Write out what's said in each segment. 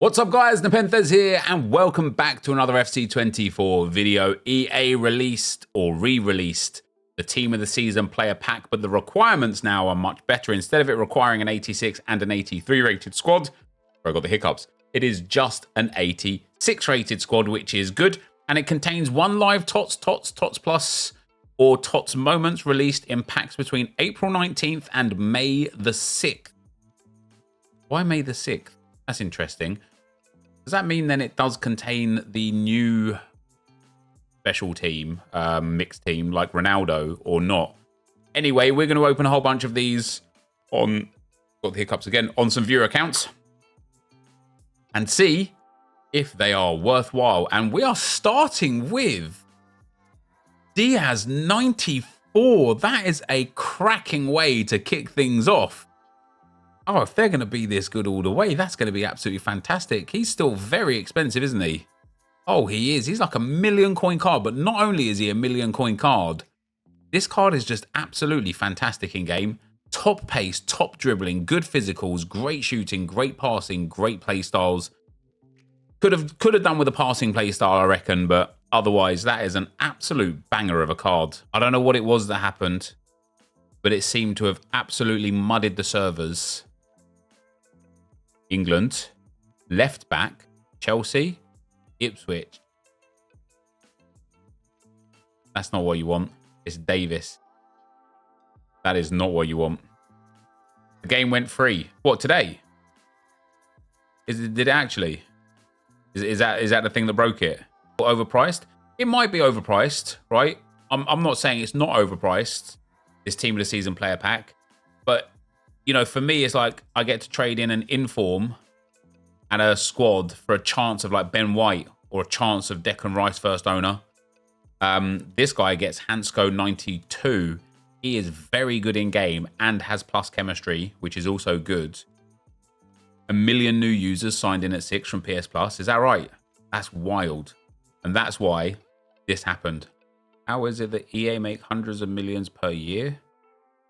What's up guys, NepentheZ here and welcome back to another FC24 video. EA released or re-released the Team of the Season player pack, but the requirements now are much better. Instead of it requiring an 86 and an 83 rated squad, I got the hiccups, it is just an 86 rated squad, which is good. And it contains one live TOTS, TOTS Plus, or TOTS moments released in packs between April 19th and May the 6th. Why May the 6th? That's interesting. Does that mean then it does contain the new special team, mixed team, like Ronaldo, or not? Anyway, we're going to open a whole bunch of these on, got the hiccups again, on some viewer accounts and see if they are worthwhile. And we are starting with Diaz 94. That is a cracking way to kick things off. Oh, if they're going to be this good all the way, that's going to be absolutely fantastic. He's still very expensive, isn't he? Oh, he is. He's like a million coin card, but not only is he a million coin card, this card is just absolutely fantastic in game. Top pace, top dribbling, good physicals, great shooting, great passing, great play styles. Could have done with a passing play style, I reckon, but otherwise that is an absolute banger of a card. I don't know what it was that happened, but it seemed to have absolutely muddied the servers. England, left back, Chelsea, Ipswich. That's not what you want. It's Davis. That is not what you want. The game went free. What, today? Did it actually? Is that the thing that broke it? Overpriced? It might be overpriced, right? I'm not saying it's not overpriced, this Team of the Season player pack, but you know, for me, it's like I get to trade in an inform and a squad for a chance of like Ben White or a chance of Declan Rice first owner. This guy gets Hansko 92. He is very good in game and has plus chemistry, which is also good. 1 million new users signed in at 6 from PS Plus. Is that right? That's wild. And that's why this happened. How is it that EA make hundreds of millions per year?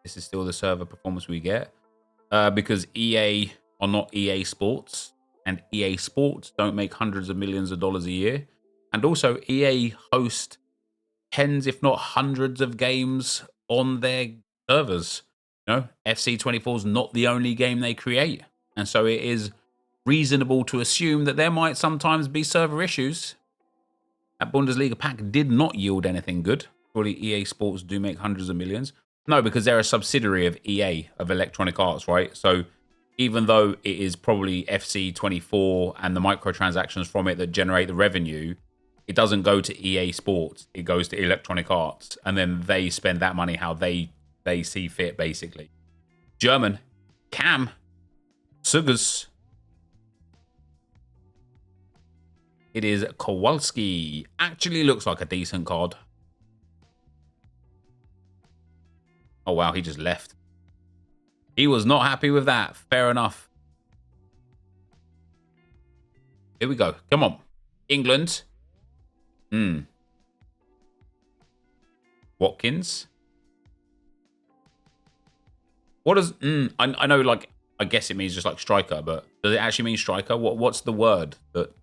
This is still the server performance we get. Because EA are not EA Sports, and EA Sports don't make hundreds of millions of dollars a year. And also EA host tens, if not hundreds of games on their servers. You know, FC24 is not the only game they create. And so it is reasonable to assume that there might sometimes be server issues. That Bundesliga pack did not yield anything good. Surely EA Sports do make hundreds of millions. No, because they're a subsidiary of EA, of Electronic Arts, right? So even though it is probably FC24 and the microtransactions from it that generate the revenue, it doesn't go to EA Sports. It goes to Electronic Arts. And then they spend that money how they see fit, basically. German. Cam. Sugas. It is Kowalski. Actually looks like a decent card. Oh, wow, he just left. He was not happy with that. Fair enough. Here we go. Come on. England. Watkins. What does... I know, like, I guess it means just like striker, but does it actually mean striker? What's the word that...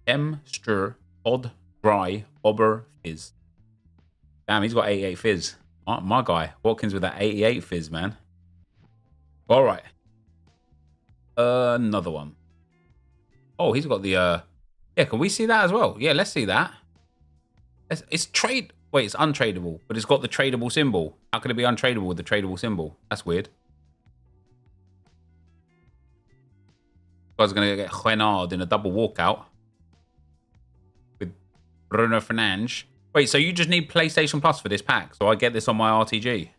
Stur, Odd, Dry, Ober, Fizz. Damn, he's got 88 fizz. My guy, Watkins with that 88 fizz, man. All right. Another one. Oh, he's got the... Yeah, can we see that as well? Yeah, let's see that. It's trade... Wait, it's untradeable, but it's got the tradable symbol. How can it be untradeable with the tradable symbol? That's weird. I was going to get Renard in a double walkout with Bruno Fernandes. Wait, so you just need PlayStation Plus for this pack, so I get this on my RTG?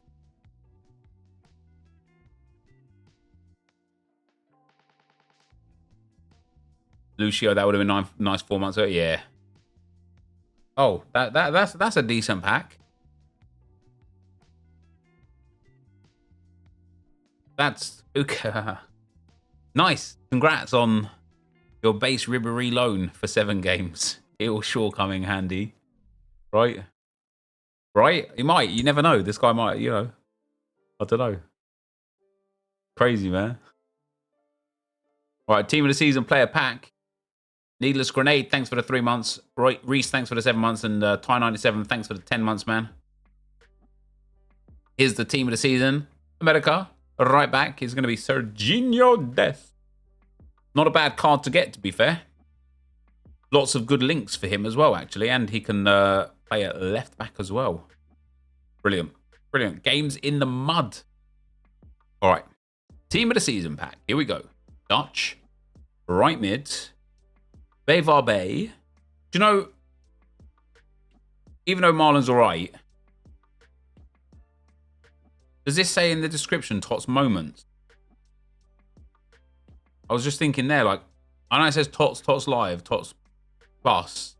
Lucio, that would have been nice 4 months ago. Yeah. Oh, that's a decent pack. That's okay. Nice. Congrats on your base Ribéry loan for 7 games. It will sure come in handy. Right? Right? He might. You never know. This guy might, you know. I don't know. Crazy, man. All right, team of the season player pack. Needless Grenade, thanks for the 3 months. Roy Reese, thanks for the 7 months. And Ty97, thanks for the 10 months, man. Here's the team of the season. America, right back, is going to be Serginho Dest. Not a bad card to get, to be fair. Lots of good links for him as well, actually. And he can play at left back as well. Brilliant. Brilliant. Games in the mud. All right. Team of the season pack. Here we go. Dutch. Right mid. Bevar Bay. Do you know, even though Marlon's all right, does this say in the description TOTS moments? I was just thinking there, like, I know it says TOTS, TOTS live, TOTS plus.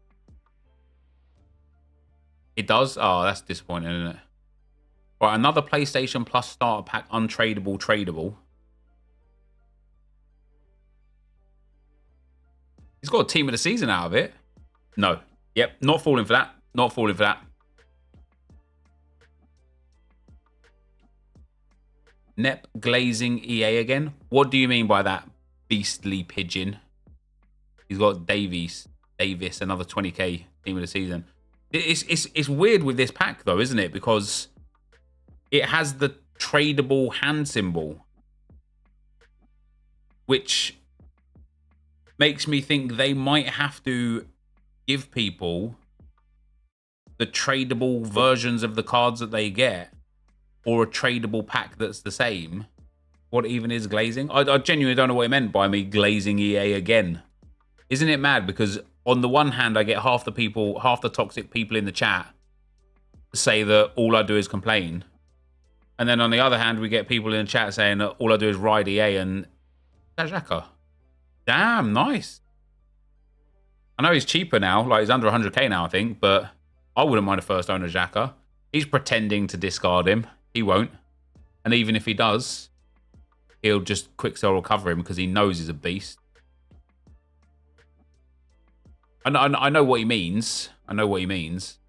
It does? Oh, that's disappointing, isn't it? Right, another PlayStation Plus starter pack, untradeable, tradable. He's got a team of the season out of it. No. Yep, not falling for that. Not falling for that. Nep glazing EA again. What do you mean by that, beastly pigeon? He's got Davis, another 20k team of the season. It's weird with this pack though, isn't it? Because it has the tradable hand symbol, which makes me think they might have to give people the tradable versions of the cards that they get, or a tradable pack that's the same. What even is glazing? I genuinely don't know what it meant by me glazing EA again. Isn't it mad? Because on the one hand, I get half the toxic people in the chat say that all I do is complain. And then on the other hand, we get people in the chat saying that all I do is ride EA and... That's Xhaka. Damn, nice. I know he's cheaper now, like he's under 100k now, I think, but I wouldn't mind a first owner Xhaka. He's pretending to discard him. He won't. And even if he does, he'll just quick sell recover him because he knows he's a beast. I know what he means. I know what he means.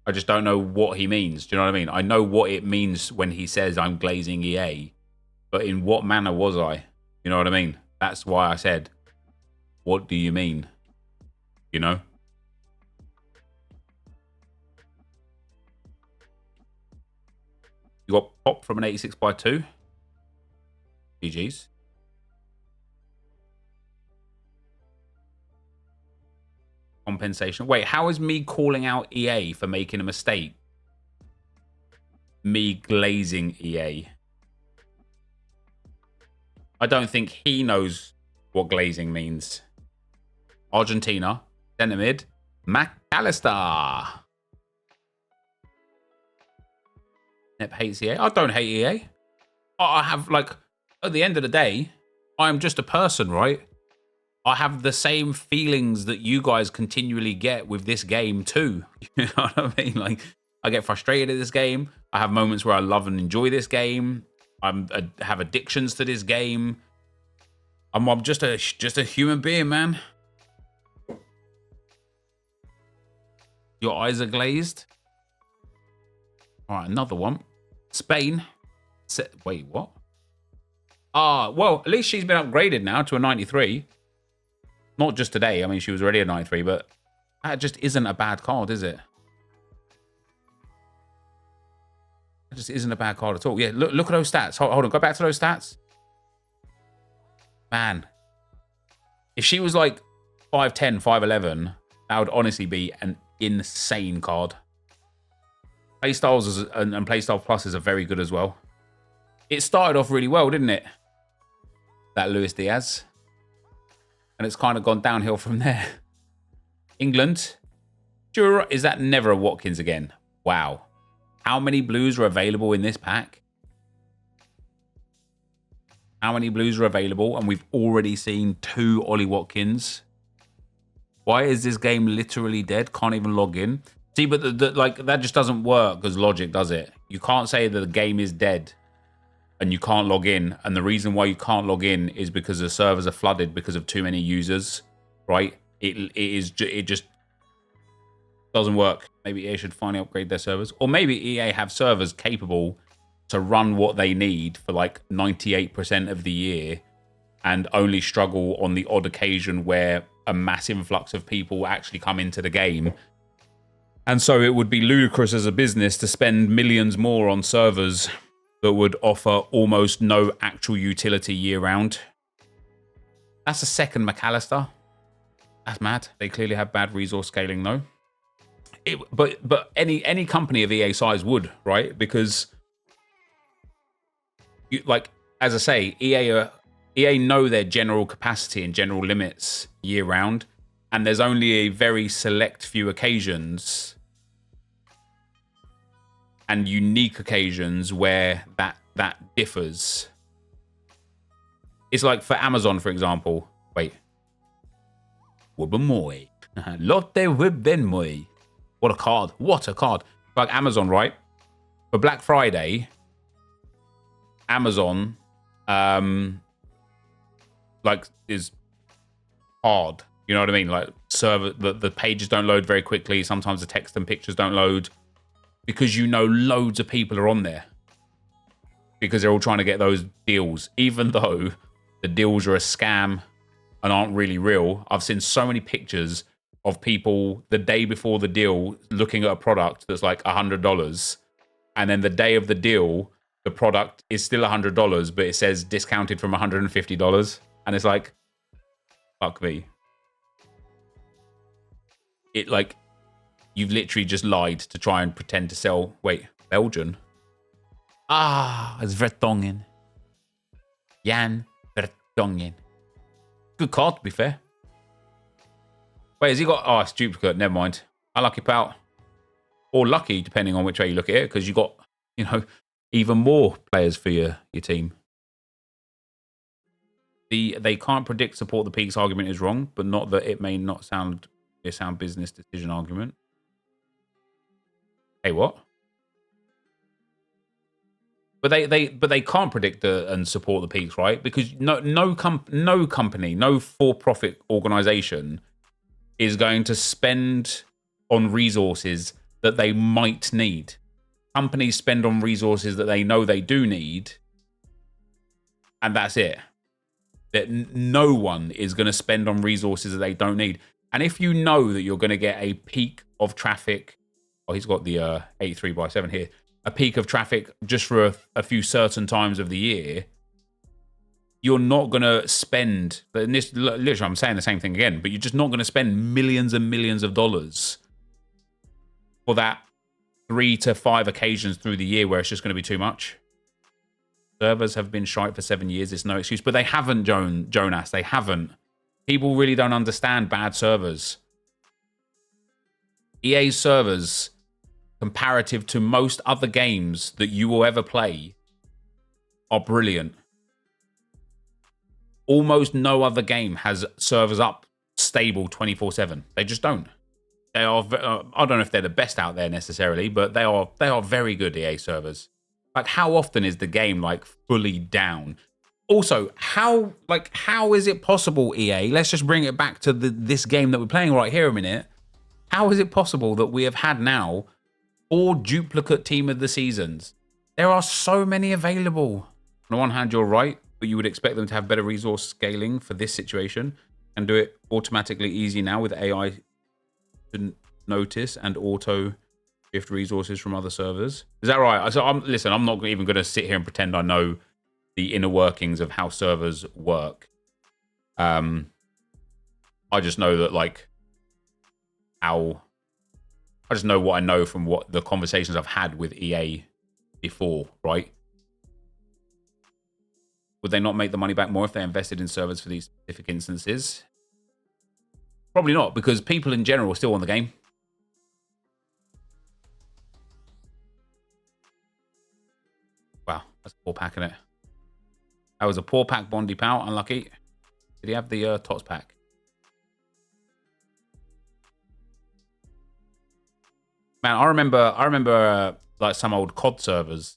I just don't know what he means. Do you know what I mean? I know what it means when he says I'm glazing EA. But in what manner was I? You know what I mean? That's why I said, what do you mean? You know? You got Pop from an 86x2. GG's. Compensation. Wait, how is me calling out EA for making a mistake? Me glazing EA. I don't think he knows what glazing means. Argentina. Centre mid. McAllister. Nep hates EA. I don't hate EA. I have, like, at the end of the day, I am just a person, right? I have the same feelings that you guys continually get with this game too. You know what I mean? Like, I get frustrated at this game. I have moments where I love and enjoy this game. I have addictions to this game. I'm just a human being, man. Your eyes are glazed. All right, another one. Spain. Wait, what? Ah, well, at least she's been upgraded now to a 93. Not just today. I mean, she was already a 93, but that just isn't a bad card, is it? It just isn't a bad card at all. Yeah, look at those stats. Hold on, go back to those stats. Man, if she was like 5'10", 5'11", that would honestly be an insane card. Playstyles and Playstyle Pluses are very good as well. It started off really well, didn't it? That Luis Diaz. And it's kind of gone downhill from there. England. Is that never a Watkins again? Wow. How many blues are available in this pack? How many blues are available? And we've already seen 2 Ollie Watkins. Why is this game literally dead? Can't even log in. See, but like that just doesn't work as logic, does it? You can't say that the game is dead and you can't log in. And the reason why you can't log in is because the servers are flooded because of too many users, right? It just doesn't work. Maybe EA should finally upgrade their servers. Or maybe EA have servers capable to run what they need for like 98% of the year and only struggle on the odd occasion where a mass influx of people actually come into the game. And so it would be ludicrous as a business to spend millions more on servers that would offer almost no actual utility year round. That's a second McAllister. That's mad. They clearly have bad resource scaling though. But any company of EA size would, right? Because as I say, EA know their general capacity and general limits year round, and there's only a very select few occasions and unique occasions where that differs. It's like for Amazon, for example. Wait. Wubbamoy. Lotte Wubbenmoy. What a card. What a card. Like Amazon, right? For Black Friday, Amazon is hard. You know what I mean? Like the pages don't load very quickly. Sometimes the text and pictures don't load because loads of people are on there because they're all trying to get those deals, even though the deals are a scam and aren't really real. I've seen so many pictures of people the day before the deal looking at a product that's like $100, and then the day of the deal, the product is still $100, but it says discounted from $150, and it's like, fuck me. It like, you've literally just lied to try and pretend to sell. Wait, Belgian? It's Vertonghen. Jan Vertonghen. Good card, to be fair. Wait, has he got... Oh, it's duplicate. Never mind. Unlucky, pal. Or lucky, depending on which way you look at it, because you got, even more players for your team. They can't predict support the peaks argument is wrong, but not that it may not sound a sound business decision argument. Hey, what? But they can't predict and support the peaks, right? Because no company, no for-profit organization is going to spend on resources that they might need. Companies spend on resources that they know they do need, and that's it. That no one is going to spend on resources that they don't need. And if you know that you're going to get a peak of traffic, oh, he's got the 83x7 here, a peak of traffic just for a few certain times of the year, you're not going to spend, and this, literally, I'm saying the same thing again, but you're just not going to spend millions and millions of dollars for that 3 to 5 occasions through the year where it's just going to be too much. Servers have been shite for 7 years. It's no excuse, but they haven't, Jonas. They haven't. People really don't understand bad servers. EA's servers, comparative to most other games that you will ever play, are brilliant. Almost no other game has servers up stable 24/7. They just don't. They are. I don't know if they're the best out there necessarily, but they are very good EA servers. Like, how often is the game like fully down? Also, how is it possible, EA? Let's just bring it back to this game that we're playing right here a minute. How is it possible that we have had now 4 duplicate Team of the Seasons? There are so many available. On the one hand, you're right, but you would expect them to have better resource scaling for this situation and do it automatically easy now with AI to notice and auto shift resources from other servers. Is that right? So listen, I'm not even going to sit here and pretend I know the inner workings of how servers work. I just know that I just know what I know from what the conversations I've had with EA before, right? Would they not make the money back more if they invested in servers for these specific instances? Probably not, because people in general are still on the game. Wow, that's a poor pack, isn't it? That was a poor pack, Bondi Pal. Unlucky. Did he have the TOTS pack? Man, I remember like some old COD servers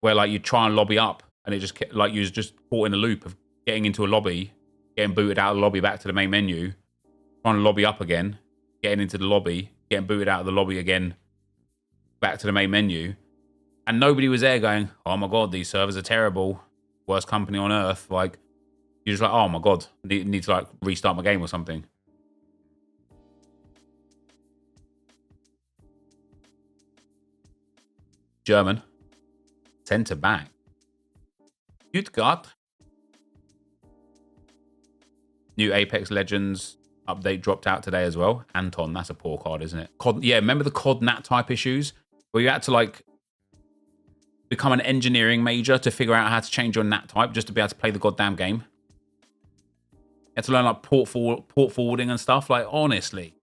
where like you try and lobby up and it just like you was just caught in a loop of getting into a lobby, getting booted out of the lobby back to the main menu, trying to lobby up again, getting into the lobby, getting booted out of the lobby again, back to the main menu. And nobody was there going, oh my God, these servers are terrible. Worst company on earth. Like, you're just like, oh my God, need to like restart my game or something. German. Centre back. Stuttgart. New Apex Legends update dropped out today as well. Anton, that's a poor card, isn't it? COD, yeah, remember the COD NAT type issues? Where you had to like become an engineering major to figure out how to change your NAT type just to be able to play the goddamn game. You had to learn like port forwarding and stuff. Like, honestly.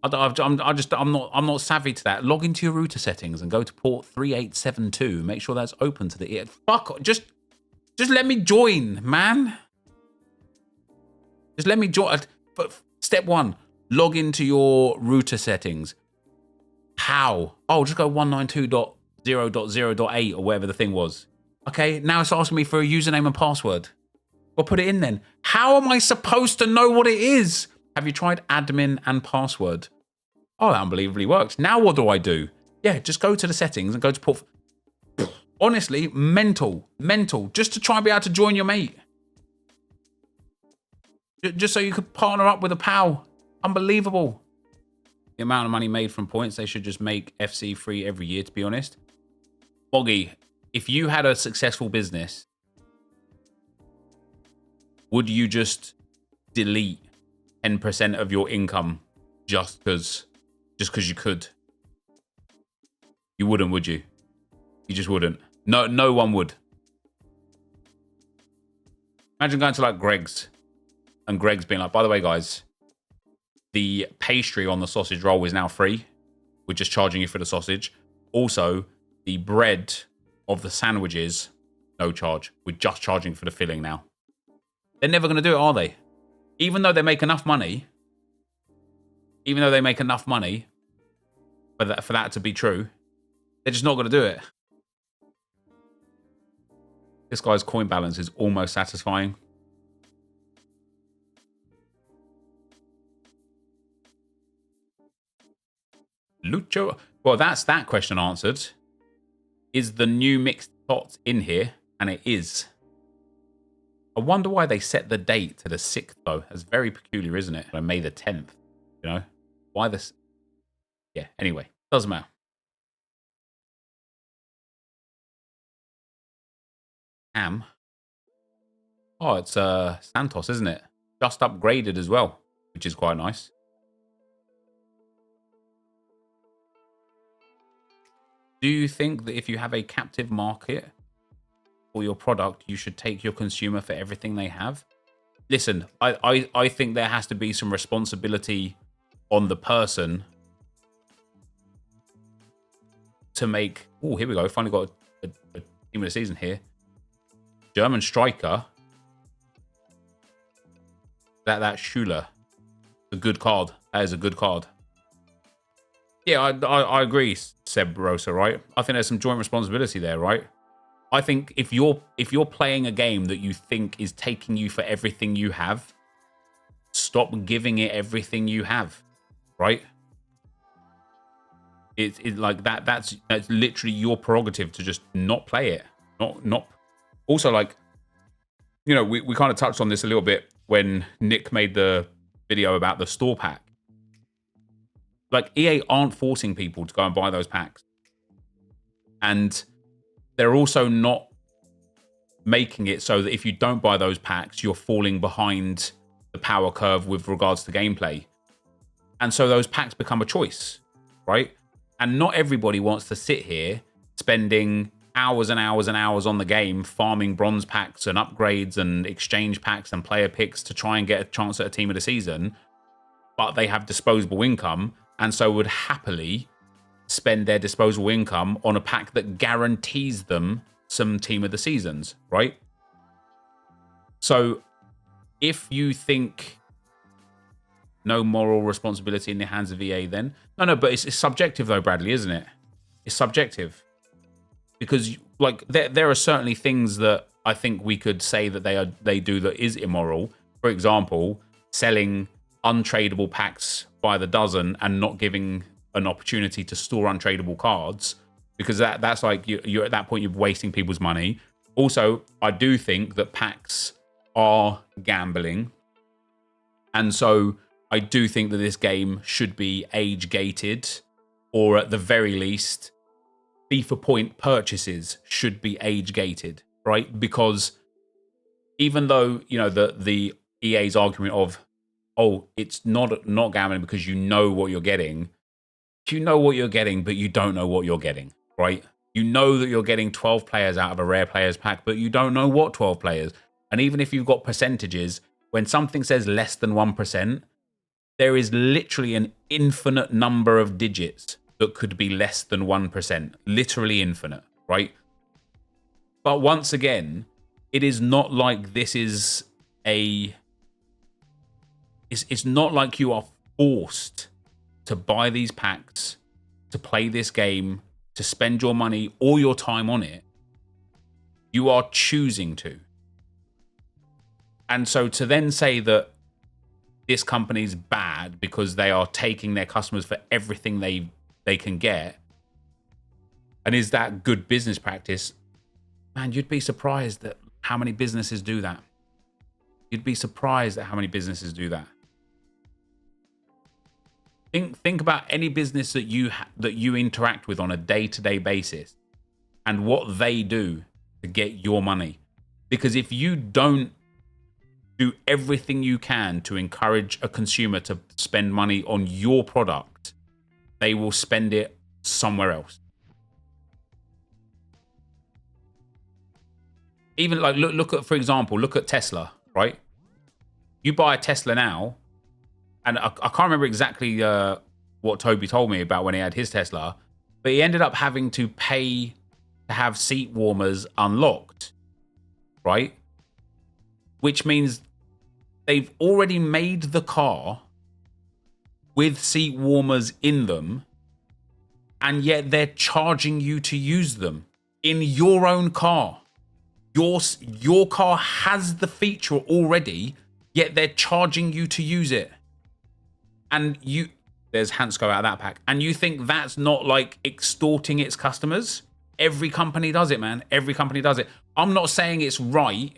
I'm not savvy to that. Log into your router settings and go to port 3872. Make sure that's open to the fuck. Just let me join, man. Just let me join. Step 1, log into your router settings. How? Oh, just go 192.0.0.8 or whatever the thing was. Okay, now it's asking me for a username and password. Well, put it in then. How am I supposed to know what it is? Have you tried admin and password? Oh, that unbelievably works. Now what do I do? Yeah, just go to the settings and go to port. Honestly, mental. Just to try and be able to join your mate. Just so you could partner up with a pal. Unbelievable. The amount of money made from points, they should just make FC free every year, to be honest. Boggy, if you had a successful business, would you just delete 10% of your income just because you could? You wouldn't, would you? You just wouldn't. No one would. Imagine going to like Greg's and Greg's being like, by the way, guys, the pastry on the sausage roll is now free. We're just charging you for the sausage. Also, the bread of the sandwiches, no charge. We're just charging for the filling now. They're never going to do it, are they? Even though they make enough money, for that to be true, they're just not going to do it. This guy's coin balance is almost satisfying. Lucho. Well, that's that question answered. Is the new mixed TOTS in here? And it is. I wonder why they set the date to the 6th, though. That's very peculiar, isn't it? Like May the 10th, you know? Why this? Yeah, anyway. Doesn't matter. Am. Oh, it's Santos, isn't it? Just upgraded as well, which is quite nice. Do you think that if you have a captive market for your product, you should take your consumer for everything they have? Listen, I think there has to be some responsibility on the person to make... Oh, here we go. Finally got a team of the season here. German striker. That Schuler. A good card. That is a good card. Yeah, I agree, Seb Rosa, right? I think there's some joint responsibility there, right? I think if you're playing a game that you think is taking you for everything you have, stop giving it everything you have, right? It's like that's literally your prerogative to just not play it. Not. Also, like, you know, we kind of touched on this a little bit when Nick made the video about the store pack. Like, EA aren't forcing people to go and buy those packs. And they're also not making it so that if you don't buy those packs, you're falling behind the power curve with regards to gameplay. And so those packs become a choice, right? And not everybody wants to sit here spending hours and hours and hours on the game farming bronze packs and upgrades and exchange packs and player picks to try and get a chance at a team of the season, but they have disposable income and so would happily spend their disposable income on a pack that guarantees them some team of the seasons, right? So if you think no moral responsibility in the hands of EA, then no, but it's subjective though, Bradley, isn't it? It's subjective because like there are certainly things that I think we could say that they do that is immoral. For example, selling untradeable packs by the dozen and not giving an opportunity to store untradeable cards because that's like you're at that point, you're wasting people's money. Also, I do think that packs are gambling. And so I do think that this game should be age gated, or at the very least, FIFA point purchases should be age gated, right? Because even though, you know, the EA's argument of, oh, it's not gambling because you know what you're getting. You know what you're getting, but you don't know what you're getting, right? You know that you're getting 12 players out of a rare players pack, but you don't know what 12 players. And even if you've got percentages, when something says less than 1%, there is literally an infinite number of digits that could be less than 1%. Literally infinite, right? But once again, it is not like this is a... It's not like you are forced to buy these packs, to play this game, to spend your money or your time on it. You are choosing to. And so to then say that this company's bad because they are taking their customers for everything they can get, and is that good business practice? Man, you'd be surprised at how many businesses do that. You'd be surprised at how many businesses do that. Think about any business that you interact with on a day-to-day basis and what they do to get your money. Because if you don't do everything you can to encourage a consumer to spend money on your product, they will spend it somewhere else. Even like look at, for example, look at Tesla, right? You buy a Tesla now, and I can't remember exactly what Toby told me about when he had his Tesla, but he ended up having to pay to have seat warmers unlocked, right? Which means they've already made the car with seat warmers in them, and yet they're charging you to use them in your own car. Your car has the feature already, yet they're charging you to use it. And there's Hansco out of that pack. And you think that's not like extorting its customers? Every company does it, man. Every company does it. I'm not saying it's right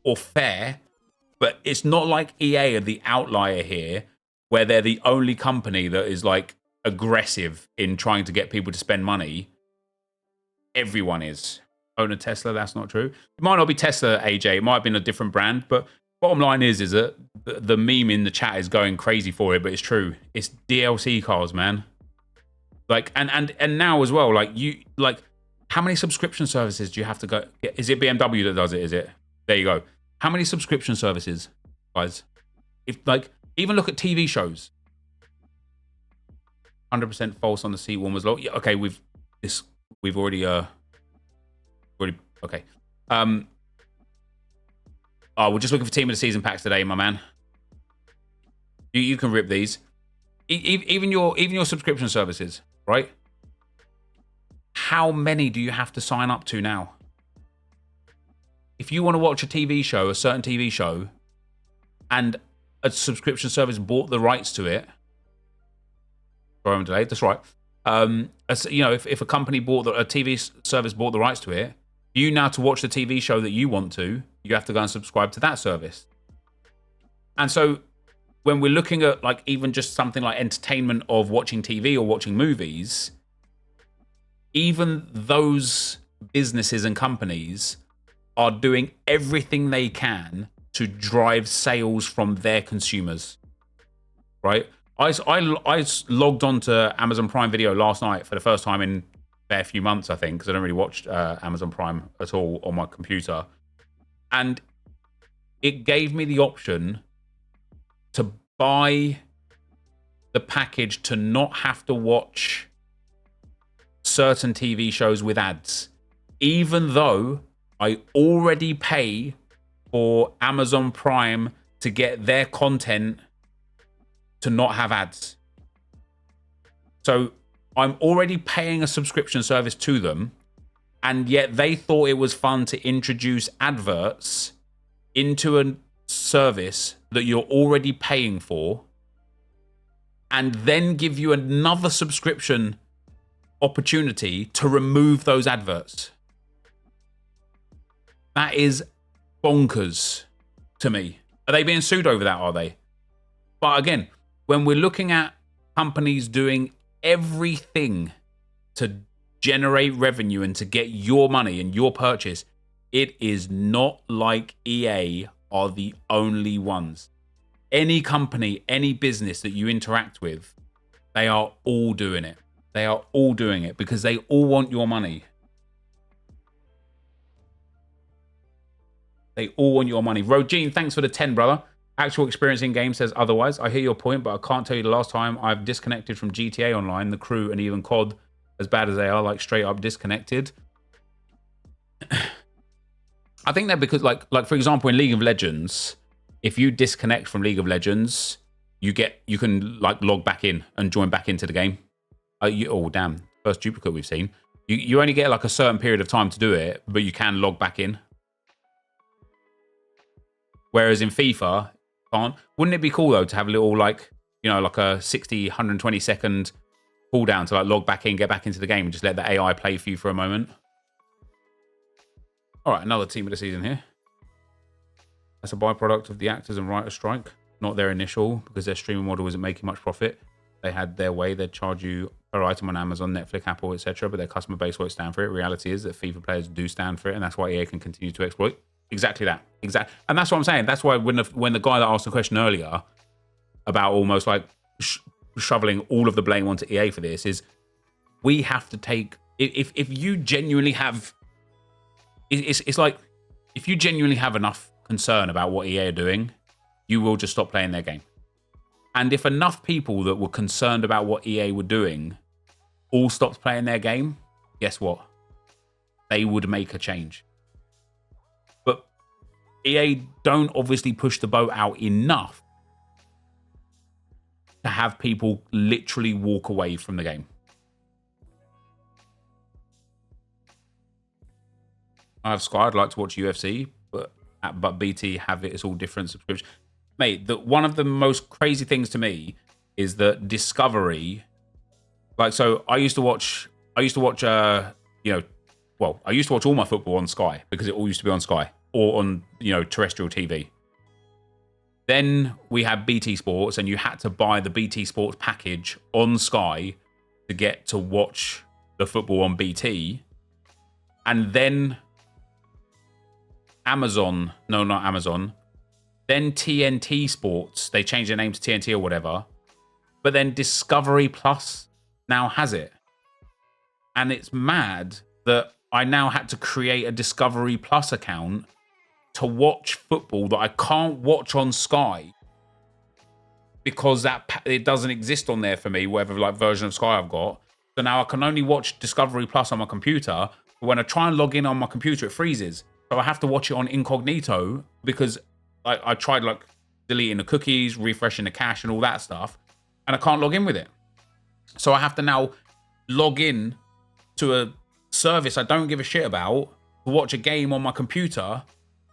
or fair, but it's not like EA are the outlier here, where they're the only company that is like aggressive in trying to get people to spend money. Everyone is. Own a Tesla, that's not true. It might not be Tesla, AJ. It might have been a different brand, but bottom line is that the meme in the chat is going crazy for it, but it's true. It's DLC cars, man. Like, and now as well, like how many subscription services do you have to go get? Is it BMW that does it? Is it? There you go. How many subscription services, guys? If like, even look at TV shows. 100% false on the seat warmers. Yeah, okay, we've already okay. Oh, we're just looking for team of the season packs today, my man. You can rip these. Even your subscription services, right? How many do you have to sign up to now? If you want to watch a TV show, a certain TV show, and a subscription service bought the rights to it. Sorry, I'm delayed. That's right. You know, if a company bought a TV service bought the rights to it, you now to watch the TV show that you want to, you have to go and subscribe to that service. And so when we're looking at like even just something like entertainment of watching TV or watching movies, even those businesses and companies are doing everything they can to drive sales from their consumers, right? I logged on to Amazon Prime Video last night for the first time in a fair few months, I think, because I don't really watch Amazon Prime at all on my computer. And it gave me the option to buy the package to not have to watch certain TV shows with ads, even though I already pay for Amazon Prime to get their content to not have ads. So I'm already paying a subscription service to them, and yet they thought it was fun to introduce adverts into a service that you're already paying for, and then give you another subscription opportunity to remove those adverts. That is bonkers to me. Are they being sued over that, are they? But again, when we're looking at companies doing everything to generate revenue and to get your money and your purchase, it is not like EA are the only ones. Any company, any business that you interact with, they are all doing it. They are all doing it because they all want your money. They all want your money. Rogene, thanks for the 10, brother. Actual experience in game says otherwise. I hear your point, but I can't tell you the last time I've disconnected from GTA Online, the crew, and even COD, as bad as they are, like straight up disconnected. I think that because, like for example, in League of Legends, if you disconnect from League of Legends, you can like log back in and join back into the game. Oh damn! First duplicate we've seen. You only get like a certain period of time to do it, but you can log back in. Whereas in FIFA, can't. Wouldn't it be cool though to have a little like, you know, like a 60, 120 second cooldown to like log back in, get back into the game, and just let the AI play for you for a moment? All right, another team of the season here. That's a byproduct of the actors and writers strike, not their initial, because their streaming model isn't making much profit. They had their way, they'd charge you per item on Amazon, Netflix, Apple, etc. But their customer base won't stand for it. Reality is that FIFA players do stand for it, and that's why EA can continue to exploit. Exactly that. Exactly. And that's what I'm saying. That's why when the guy that asked the question earlier about almost like shoveling all of the blame onto EA for this is we have to take... If you genuinely have... It's like if you genuinely have enough concern about what EA are doing, you will just stop playing their game. And if enough people that were concerned about what EA were doing all stopped playing their game, guess what? They would make a change. But EA don't obviously push the boat out enough to have people literally walk away from the game. I have Sky. I'd like to watch UFC, but BT have it. It's all different subscription. Mate, one of the most crazy things to me is that Discovery, like, so I used to watch, I used to watch all my football on Sky because it all used to be on Sky or on, terrestrial TV. Then we had BT Sports, and you had to buy the BT Sports package on Sky to get to watch the football on BT. And then Amazon, no, not Amazon, then TNT Sports, they changed their name to TNT or whatever, but then Discovery Plus now has it. And it's mad that I now had to create a Discovery Plus account to watch football that I can't watch on Sky because it doesn't exist on there for me, whatever like version of Sky I've got. So now I can only watch Discovery Plus on my computer, but when I try and log in on my computer, it freezes. So I have to watch it on incognito because I tried like deleting the cookies, refreshing the cache and all that stuff, and I can't log in with it. So I have to now log in to a service I don't give a shit about to watch a game on my computer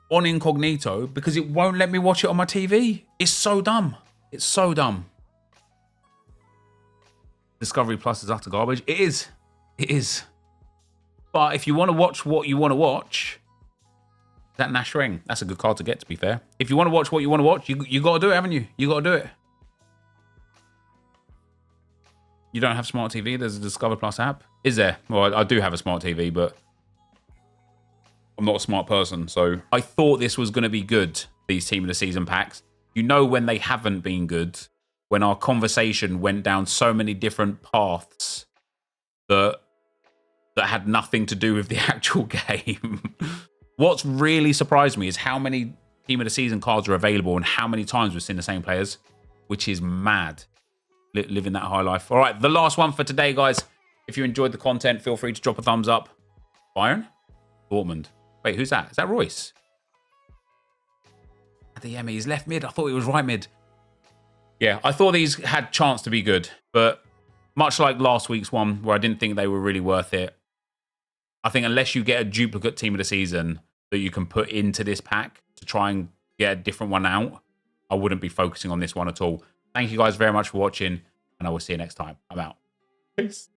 on incognito because it won't let me watch it on my TV. It's so dumb. It's so dumb. Discovery Plus is utter garbage. It is. It is. But if you want to watch what you want to watch... That Nash ring, that's a good card to get, to be fair. If you want to watch what you want to watch, you got to do it, haven't you? You got to do it. You don't have smart TV? There's a Discover Plus app? Is there? Well, I do have a smart TV, but I'm not a smart person, so... I thought this was going to be good, these Team of the Season packs. You know when they haven't been good, when our conversation went down so many different paths that had nothing to do with the actual game. What's really surprised me is how many Team of the Season cards are available and how many times we've seen the same players, which is mad. Living that high life. All right, the last one for today, guys. If you enjoyed the content, feel free to drop a thumbs up. Bayern? Dortmund. Wait, who's that? Is that Royce? Adeyemi, he's left mid. I thought he was right mid. Yeah, I thought these had chance to be good, but much like last week's one, where I didn't think they were really worth it, I think unless you get a duplicate Team of the Season that you can put into this pack to try and get a different one out, I wouldn't be focusing on this one at all. Thank you guys very much for watching, and I will see you next time. I'm out. Peace.